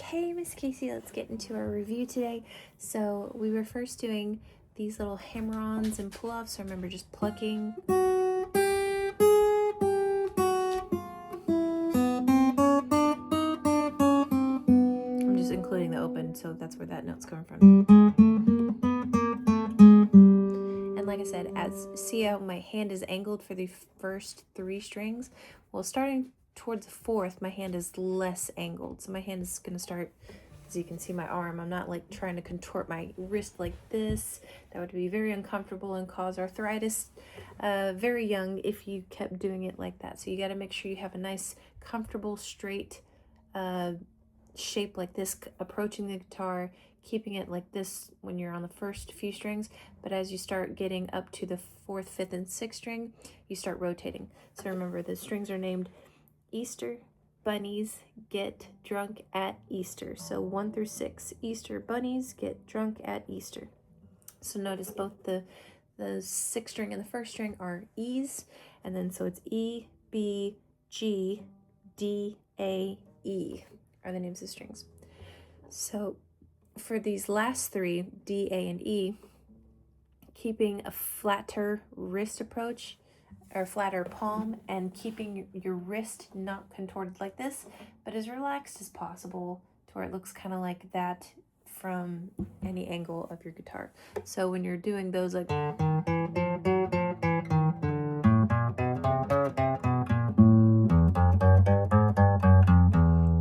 Okay, Miss Casey, let's get into our review today. So we were first doing these little hammer-ons and pull-offs. So remember just plucking. I'm just including the open, so that's where that note's coming from. And like I said, see how my hand is angled for the first 3 strings? Well, starting towards the 4th, my hand is less angled. So my hand is going to start, as you can see my arm, I'm not like trying to contort my wrist like this. That would be very uncomfortable and cause arthritis very young if you kept doing it like that. So you got to make sure you have a nice, comfortable, straight shape like this, approaching the guitar, keeping it like this when you're on the first few strings. But as you start getting up to the 4th, 5th, and 6th string, you start rotating. So remember, the strings are named Easter bunnies get drunk at Easter. So 1 through 6, Easter bunnies get drunk at Easter. So notice both the 6th string and the 1st string are E's, and then so it's E, B, G, D, A, E are the names of the strings. So for these last 3, D, A, and E, keeping a flatter wrist approach or flatter palm and keeping your wrist not contorted like this, but as relaxed as possible to where it looks kind of like that from any angle of your guitar. So when you're doing those, like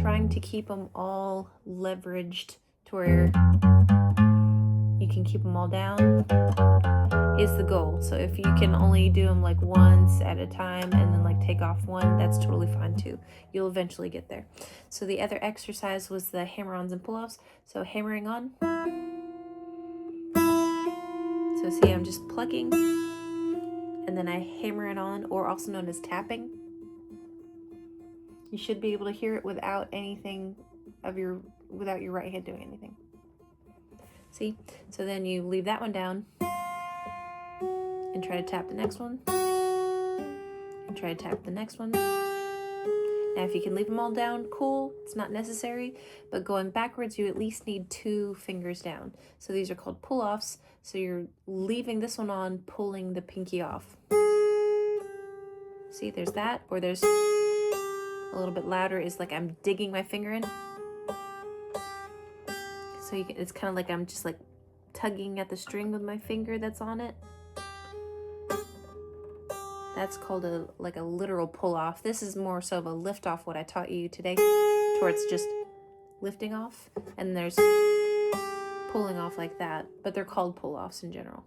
trying to keep them all leveraged to where you can keep them all down is the goal. So if you can only do them like once at a time and then like take off one, that's totally fine too. You'll eventually get there. So the other exercise was the hammer-ons and pull-offs. So hammering on. So see, I'm just plucking and then I hammer it on, or also known as tapping. You should be able to hear it without anything without your right hand doing anything. See? So then you leave that one down and try to tap the next one, and try to tap the next one. Now if you can leave them all down, cool, it's not necessary, but going backwards you at least need 2 fingers down. So these are called pull-offs, so you're leaving this one on, pulling the pinky off. See, there's that, or there's a little bit louder is like I'm digging my finger in. So it's kind of like I'm just like tugging at the string with my finger that's on it. That's called a literal pull off. This is more so of a lift off, what I taught you today, towards just lifting off. And there's pulling off like that, but they're called pull offs in general.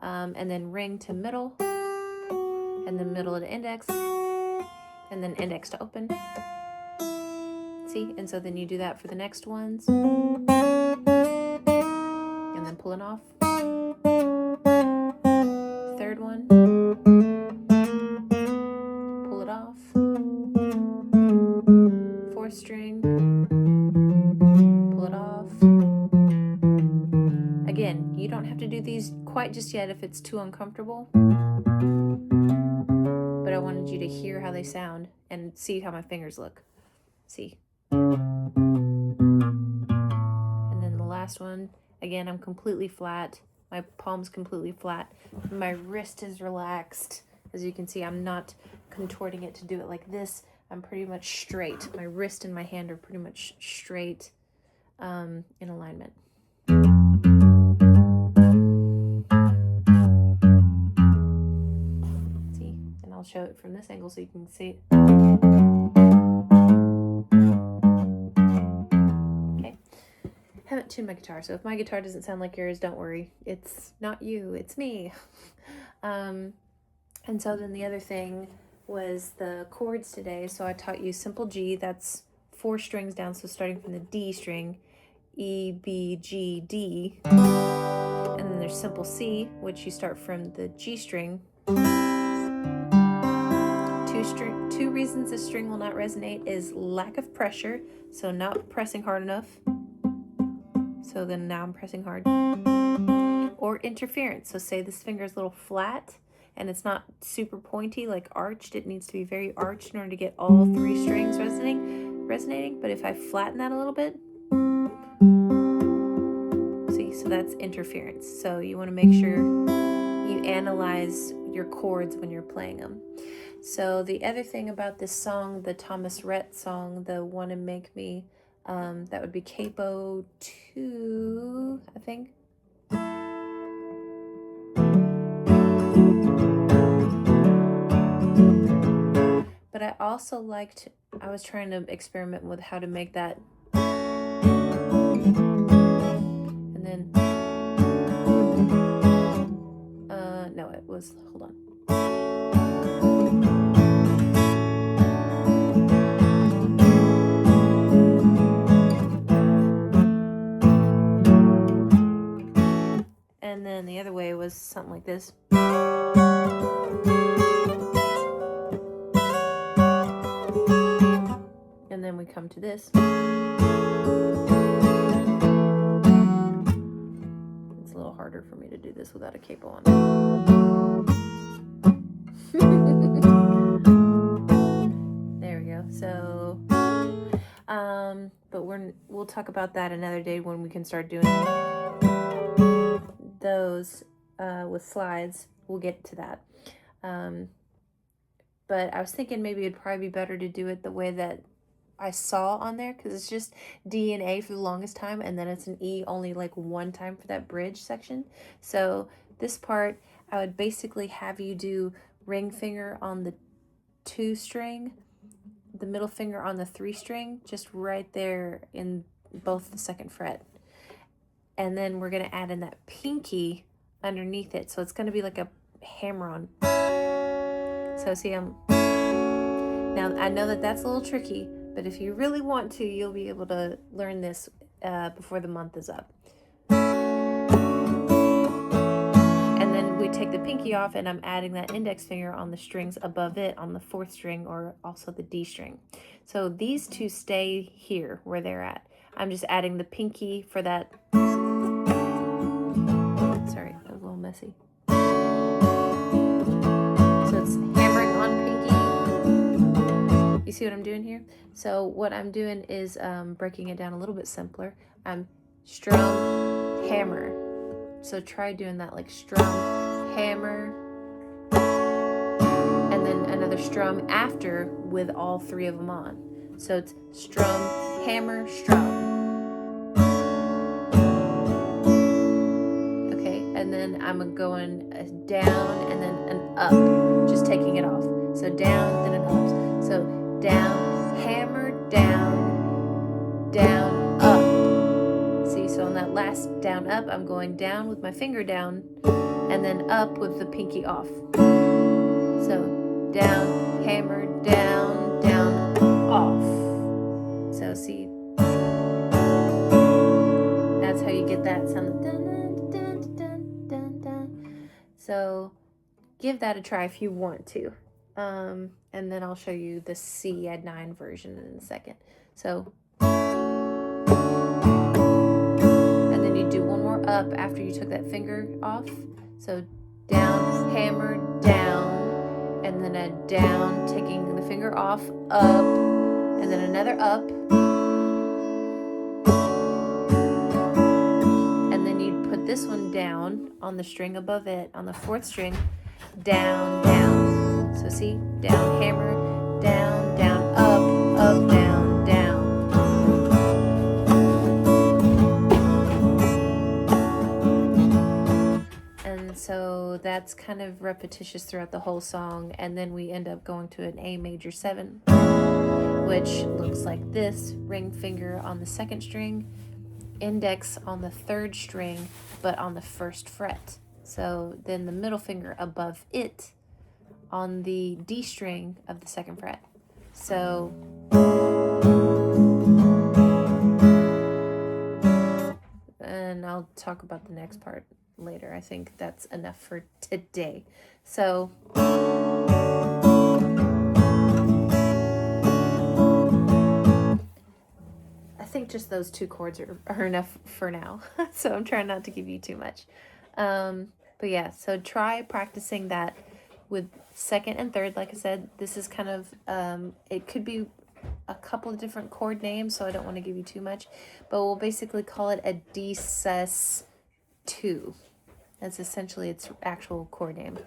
And then ring to middle, and then middle to index, and then index to open. See? And so then you do that for the next ones. And then pulling off. Third one. Pull it off. 4th string. Pull it off. Again, you don't have to do these quite just yet if it's too uncomfortable. But I wanted you to hear how they sound and see how my fingers look. See? And then the last one, again, I'm completely flat. My palm's completely flat. My wrist is relaxed. As you can see, I'm not contorting it to do it like this. I'm pretty much straight. My wrist and my hand are pretty much straight in alignment. See? And I'll show it from this angle so you can see it. Haven't tuned my guitar, so if my guitar doesn't sound like yours, don't worry. It's not you, it's me. And so then the other thing was the chords today. So I taught you simple G, that's 4 strings down, so starting from the D string, E, B, G, D. And then there's simple C, which you start from the G string. 2 reasons this string will not resonate is lack of pressure, so not pressing hard enough. So then now I'm pressing hard. Or interference. So say this finger is a little flat and it's not super pointy, like arched. It needs to be very arched in order to get all 3 strings resonating. But if I flatten that a little bit, so that's interference. So you want to make sure you analyze your chords when you're playing them. So the other thing about this song, the Thomas Rhett song, the Wanna Make Me, that would be capo 2, I think. But I also liked, I was trying to experiment with how to make that. And then, no, it was, hold on. And then the other way was something like this. And then we come to this. It's a little harder for me to do this without a capo on. There we go. So, but we'll talk about that another day when we can start doing those with slides. We'll get to that. But I was thinking maybe it'd probably be better to do it the way that I saw on there, because it's just D and A for the longest time, and then it's an E only like one time for that bridge section. So this part, I would basically have you do ring finger on the 2 string, the middle finger on the 3 string, just right there in both the 2nd fret. And then we're gonna add in that pinky underneath it. So it's gonna be like a hammer-on. So see, now I know that that's a little tricky, but if you really want to, you'll be able to learn this before the month is up. And then we take the pinky off, and I'm adding that index finger on the strings above it on the 4th string, or also the D string. So these two stay here where they're at. I'm just adding the pinky for that. Sorry, that was a little messy. So it's hammering on pinky. You see what I'm doing here? So what I'm doing is breaking it down a little bit simpler. I'm strum, hammer. So try doing that, like strum, hammer, and then another strum after with all 3 of them on. So it's strum, hammer, strum. Okay, and then I'm going down and then an up, just taking it off. So down, then an up. So down, hammer, down, down, up. See, so on that last down, up, I'm going down with my finger down, and then up with the pinky off. So down, hammer, down, down, off. So see, that's how you get that sound. Dun, dun, dun, dun, dun, dun. So give that a try if you want to. And then I'll show you the C at 9 version in a second. So, and then you do one more up after you took that finger off. So down, hammer, down, and then a down, taking the finger off, up, and then another up. And then you put this one down on the string above it, on the 4th string, down, down. So see, down, hammer, down, down, up, up, down, down. And so that's kind of repetitious throughout the whole song. And then we end up going to an A major 7, which looks like this: ring finger on the 2nd string, index on the 3rd string, but on the 1st fret. So then the middle finger above it on the D string of the 2nd fret. So and I'll talk about the next part later. I think that's enough for today. So I think just those 2 chords are enough for now. So I'm trying not to give you too much. But yeah, so try practicing that with 2nd and 3rd. Like I said, this is kind of, it could be a couple of different chord names, so I don't want to give you too much. But we'll basically call it a D sus 2. That's essentially its actual chord name.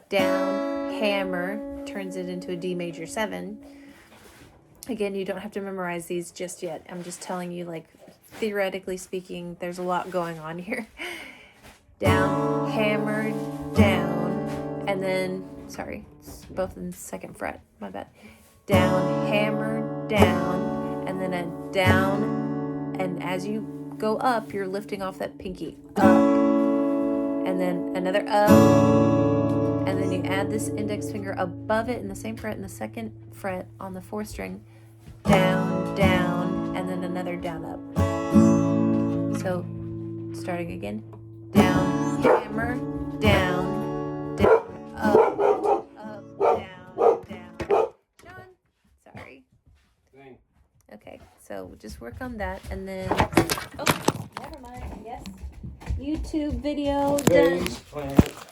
Down, hammer, turns it into a D major 7. Again, you don't have to memorize these just yet. I'm just telling you, like, theoretically speaking, there's a lot going on here. Down, hammer, down, and then, sorry, it's both in the 2nd fret, my bad. Down, hammer, down, and then a down, and as you go up, you're lifting off that pinky, up, and then another up, and then you add this index finger above it in the same fret in the 2nd fret on the 4th string, down, down, and then another down, up. So, starting again, down, hammer, down, down, up, down, down. John, sorry. Dang. Okay, so just work on that, and then, oh, never mind, yes. YouTube video done. Phase plant.